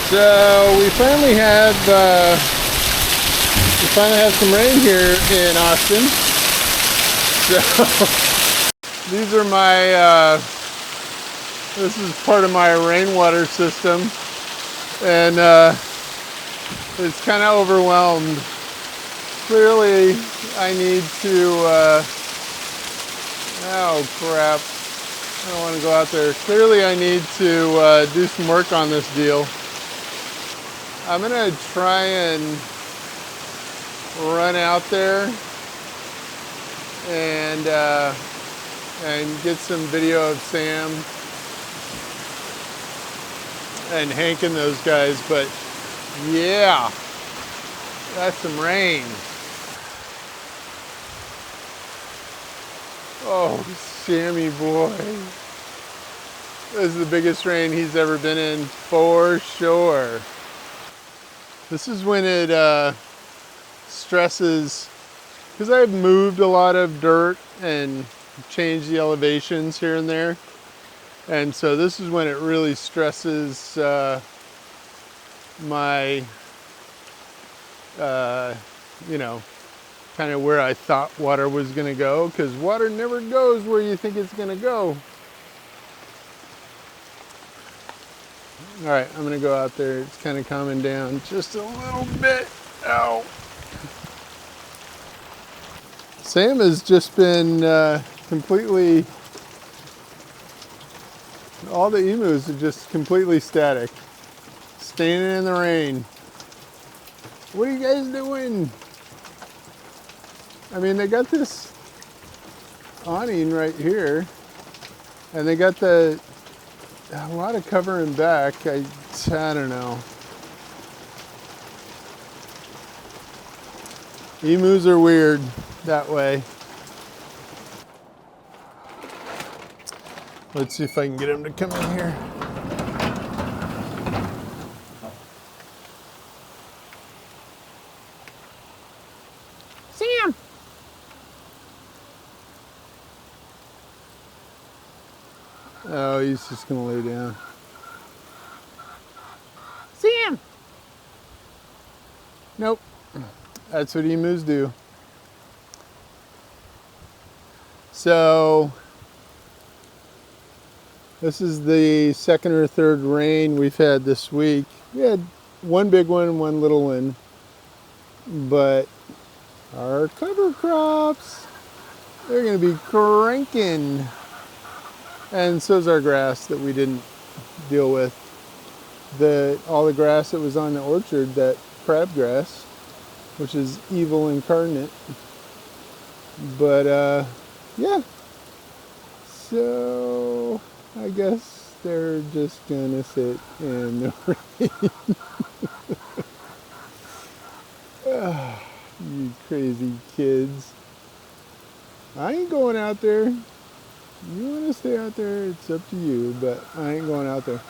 So we finally have some rain here in Austin. So these are my this is part of my rainwater system, and it's kind of overwhelmed. Clearly, I need to. Oh crap! I don't want to go out there. Clearly, I need to do some work on this deal. I'm gonna try and run out there and get some video of Sam and Hank and those guys. But yeah, that's some rain. Oh, Sammy boy. This is the biggest rain he's ever been in for sure. This is when it stresses, because I've moved a lot of dirt and changed the elevations here and there. And so this is when it really stresses my, kind of where I thought water was gonna go, because water never goes where you think it's gonna go. All right, I'm gonna go out there. It's kind of calming down just a little bit. Ow. Sam has just been completely, all the emus are just completely static, standing in the rain. What are you guys doing? I mean, they got this awning right here, and they got a lot of covering back. I don't know. Emus are weird that way. Let's see if I can get him to come in here. Sam! Oh, he's just gonna lay down. Sam! Nope. That's what emus do. So, this is the second or third rain we've had this week. We had one big one, one little one. But our cover crops, they're gonna be cranking. And so's our grass that we didn't deal with. All the grass that was on the orchard, that crabgrass, which is evil incarnate. But yeah. So I guess they're just gonna sit in the rain. You crazy kids. I ain't going out there. You want to stay out there, it's up to you, but I ain't going out there.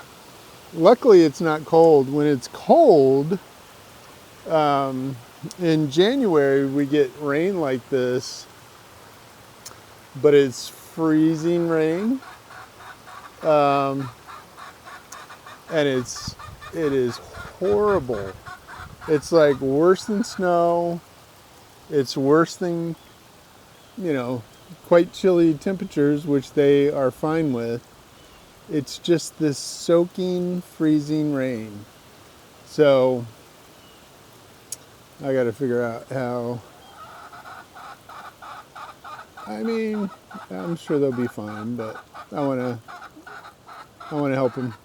Luckily, it's not cold. When it's cold, in January, we get rain like this, but it's freezing rain. And it is horrible. It's like worse than snow. It's worse than, quite chilly temperatures, which they are fine with. It's just this soaking, freezing rain. So I got to figure out how. I mean, I'm sure they'll be fine, but I want to help them.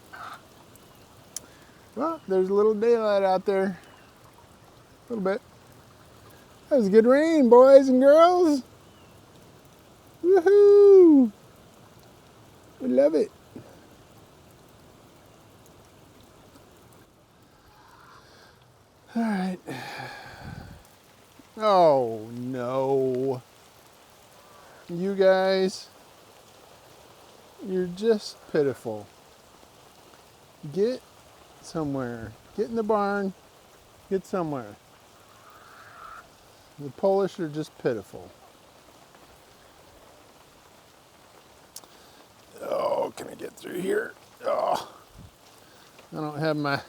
Well, there's a little daylight out there. A little bit. That was good rain, boys and girls. Woohoo! We love it. All right. Oh no. You guys, you're just pitiful. Get somewhere. Get in the barn. Get somewhere. The Polish are just pitiful. Oh, can I get through here? Oh, I don't have my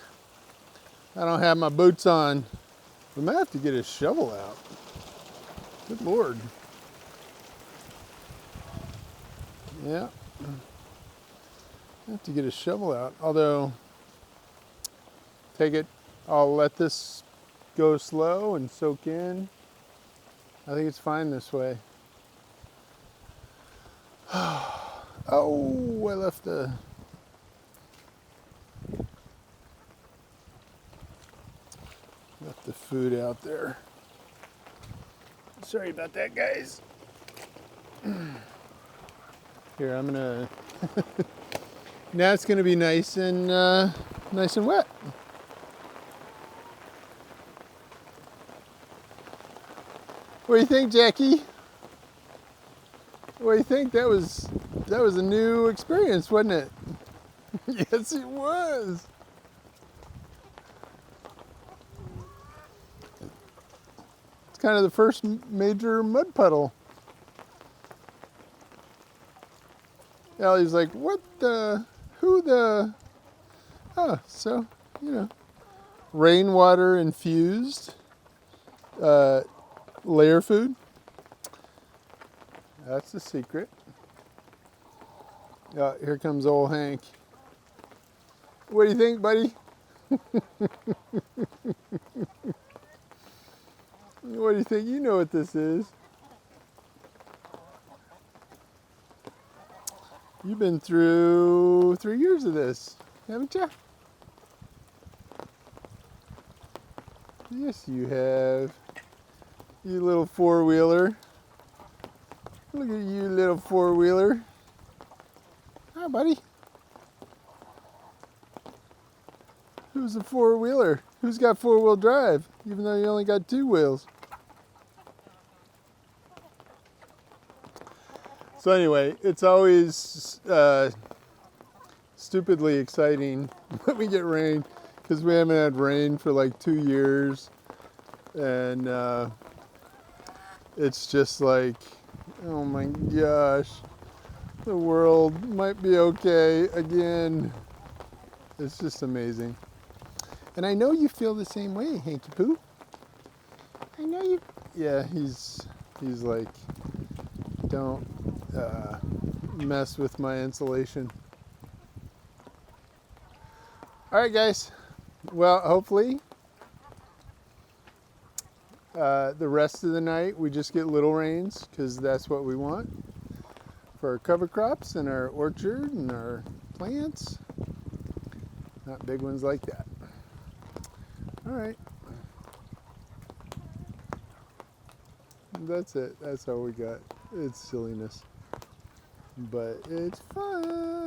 I don't have my boots on. We might have to get a shovel out. Good Lord. Yeah. I have to get a shovel out. Although, take it, I'll let this go slow and soak in. I think it's fine this way. Oh, I left the food out there. Sorry about that, guys. Here, I'm gonna. Now it's gonna be nice and wet. What do you think, Jackie? What do you think? That was a new experience, wasn't it? Yes, it was. It's kind of the first major mud puddle. Ellie's like, what the, who the, oh, so, you know, rainwater infused layer food. That's the secret. Here comes old Hank. What do you think, buddy? What do you think? You know what this is. You've been through 3 years of this, haven't you? Yes, you have. You little four-wheeler. Look at you, little four-wheeler. Hi, buddy. Who's a four-wheeler? Who's got four-wheel drive, even though you only got 2 wheels? So anyway, it's always stupidly exciting when we get rain, because we haven't had rain for like 2 years, and it's just like, oh my gosh, the world might be okay again. It's just amazing. And I know you feel the same way, Hanky Poo. I know you. Yeah, he's like, don't mess with my insulation. All right, guys. Well, hopefully the rest of the night we just get little rains, because that's what we want for our cover crops and our orchard and our plants. Not big ones like that. All right. That's it. That's all we got. It's silliness. But it's fun.